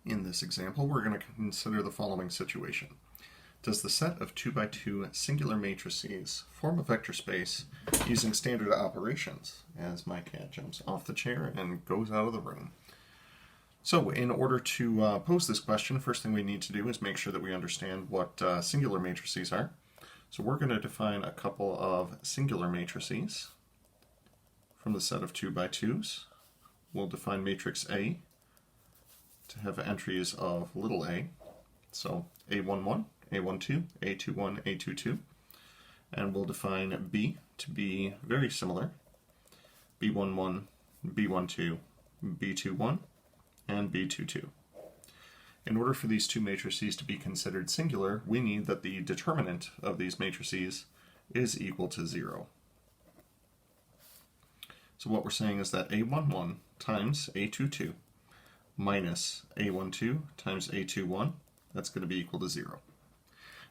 In this example, we're going to consider the following situation. Does the set of 2 by 2 singular matrices form a vector space using standard operations? As my cat jumps off the chair and goes out of the room. So in order to pose this question, first thing we need to do is make sure that we understand what singular matrices are. So we're going to define a couple of singular matrices from the set of 2 by 2s. We'll define matrix A to have entries of little a, so A11, A12, A21, A22, and we'll define B to be very similar, B11, B12, B21, and B22. In order for these two matrices to be considered singular, we need that the determinant of these matrices is equal to 0. So what we're saying is that A11 times A22 minus A12 times A21, that's going to be equal to 0.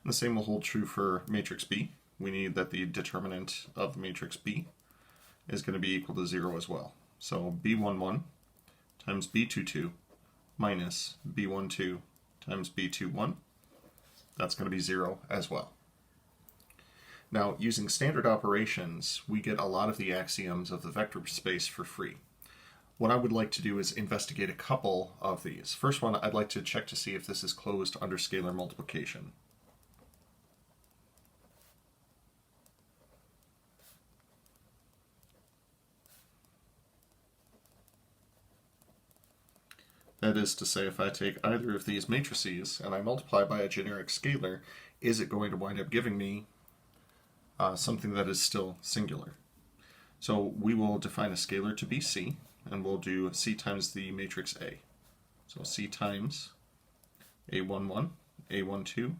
And the same will hold true for matrix B. We need that the determinant of matrix B is going to be equal to 0 as well. So B11 times B22 minus B12 times B21, that's going to be 0 as well. Now, using standard operations, we get a lot of the axioms of the vector space for free. What I would like to do is investigate a couple of these. First one, I'd like to check to see if this is closed under scalar multiplication. That is to say, if I take either of these matrices and I multiply by a generic scalar, is it going to wind up giving me something that is still singular? So we will define a scalar to be C, and we'll do C times the matrix A. So C times A11, A12,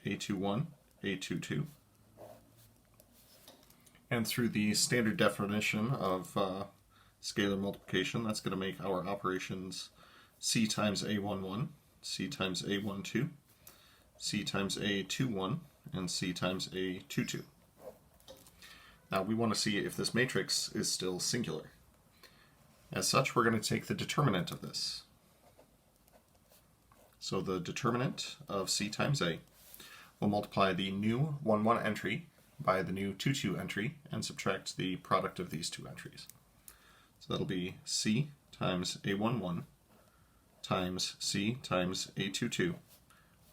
A21, A22. And through the standard definition of scalar multiplication, that's going to make our operations C times A11, C times A12, C times A21, and C times A22. Now we want to see if this matrix is still singular. As such, we're going to take the determinant of this. So the determinant of C times A will multiply the new 1,1 entry by the new 2,2 entry and subtract the product of these two entries. So that'll be C times A11 times C times A22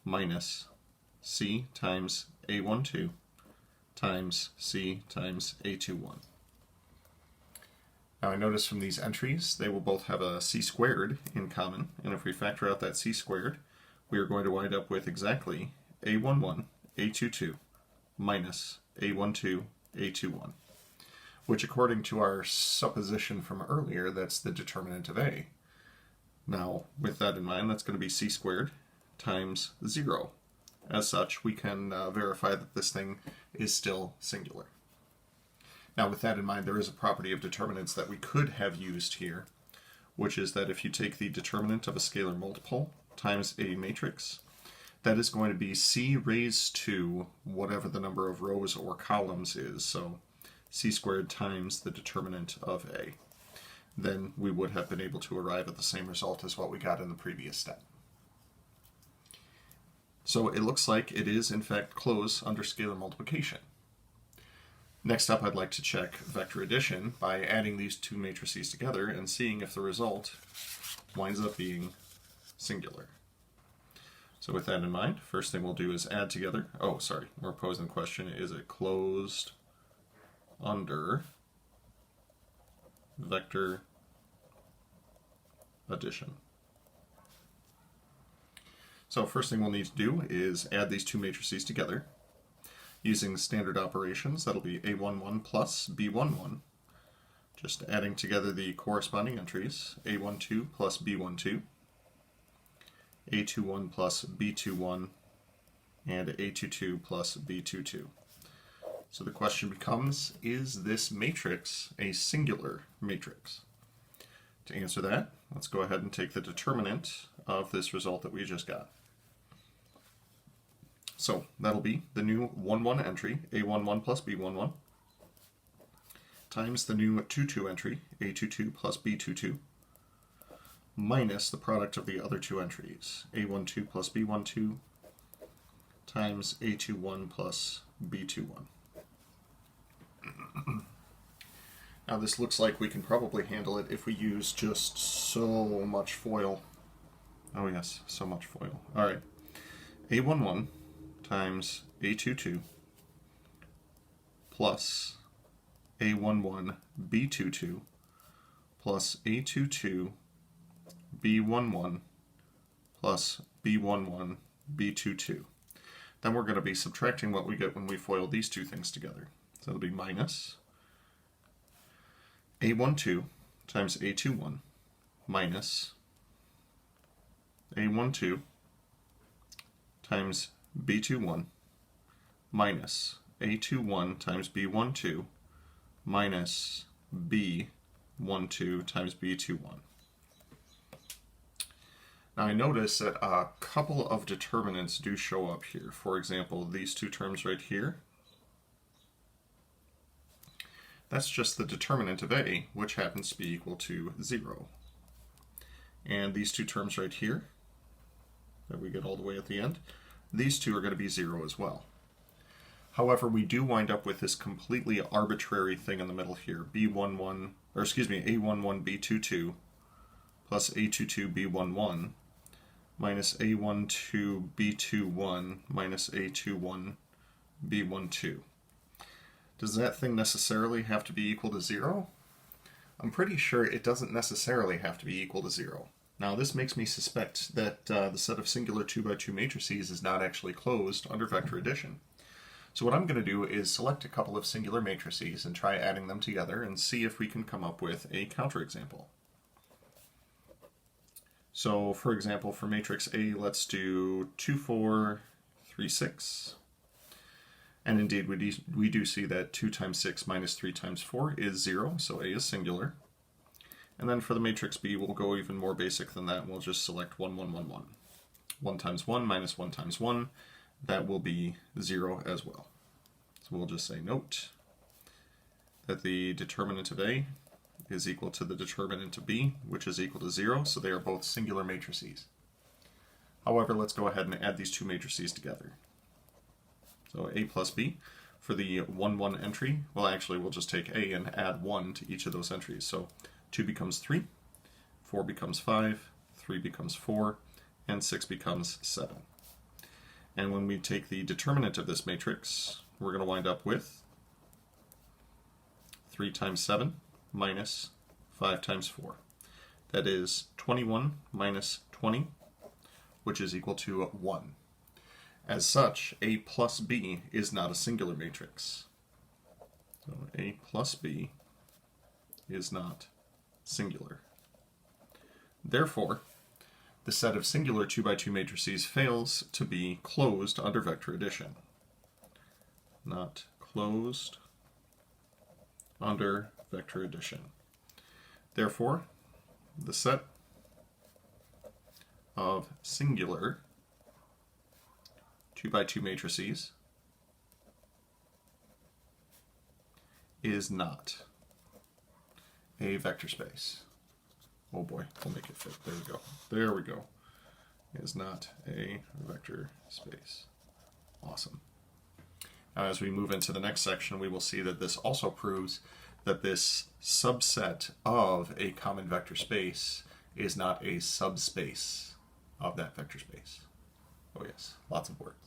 minus C times A12 times C times A21. Now I notice from these entries they will both have a c squared in common, and if we factor out that c squared, we are going to wind up with exactly A11, A22 minus A12, A21, which according to our supposition from earlier, that's the determinant of A. Now with that in mind, that's going to be c squared times 0. As such, we can verify that this thing is still singular. Now with that in mind, there is a property of determinants that we could have used here, which is that if you take the determinant of a scalar multiple times a matrix, that is going to be c raised to whatever the number of rows or columns is, so c squared times the determinant of A. Then we would have been able to arrive at the same result as what we got in the previous step. So it looks like it is in fact closed under scalar multiplication. Next up, I'd like to check vector addition by adding these two matrices together and seeing if the result winds up being singular. So with that in mind, first thing we'll do is add together. Oh, sorry, we're posing the question, is it closed under vector addition? So first thing we'll need to do is add these two matrices together. Using standard operations, that'll be A11 plus B11, just adding together the corresponding entries, A12 plus B12, A21 plus B21, and A22 plus B22. So the question becomes, is this matrix a singular matrix? To answer that, let's go ahead and take the determinant of this result that we just got. So that'll be the new 1,1 entry, A11 plus B11, times the new 2,2 entry, A22 plus B22, minus the product of the other two entries, A12 plus B12 times A21 plus B21. Now this looks like we can probably handle it if we use just so much FOIL. Oh yes, so much FOIL. Alright, A11 times A22 plus A11 B22 plus A22 B11 plus B11 B22. Then we're going to be subtracting what we get when we FOIL these two things together. So it'll be minus A12 times A21 minus A12 times B21 minus A21 times B12 minus B12 times B21. Now I notice that a couple of determinants do show up here. For example, these two terms right here. That's just the determinant of A, which happens to be equal to 0. And these two terms right here, that we get all the way at the end, these two are going to be 0 as well. However, we do wind up with this completely arbitrary thing in the middle here, A11 B22 plus A22 B11 minus A12 B21 minus A21 B12. Does that thing necessarily have to be equal to 0? I'm pretty sure it doesn't necessarily have to be equal to 0. Now this makes me suspect that the set of singular 2x2 matrices is not actually closed under vector addition. So what I'm going to do is select a couple of singular matrices and try adding them together and see if we can come up with a counterexample. So for example, for matrix A, let's do 2, 4, 3, 6. And indeed, we do see that 2 times 6 minus 3 times 4 is 0, so A is singular. And then for the matrix B, we'll go even more basic than that. We'll just select 1, 1, 1, 1. 1 times 1 minus 1 times 1, that will be 0 as well. So we'll just say note that the determinant of A is equal to the determinant of B, which is equal to 0, so they are both singular matrices. However, let's go ahead and add these two matrices together. So A plus B, for the 1, 1 entry, well actually we'll just take A and add 1 to each of those entries. So 2 becomes 3, 4 becomes 5, 3 becomes 4, and 6 becomes 7. And when we take the determinant of this matrix, we're going to wind up with 3 times 7 minus 5 times 4. That is 21 minus 20, which is equal to 1. As such, A plus B is not a singular matrix. So A plus B is not singular. Therefore, the set of singular 2x2 matrices fails to be closed under vector addition. Not closed under vector addition. Therefore, the set of singular 2x2 matrices is not a vector space. Oh boy, we'll make it fit. There we go. There we go. Is not a vector space. Awesome. Now as we move into the next section, we will see that this also proves that this subset of a common vector space is not a subspace of that vector space. Oh yes, lots of words.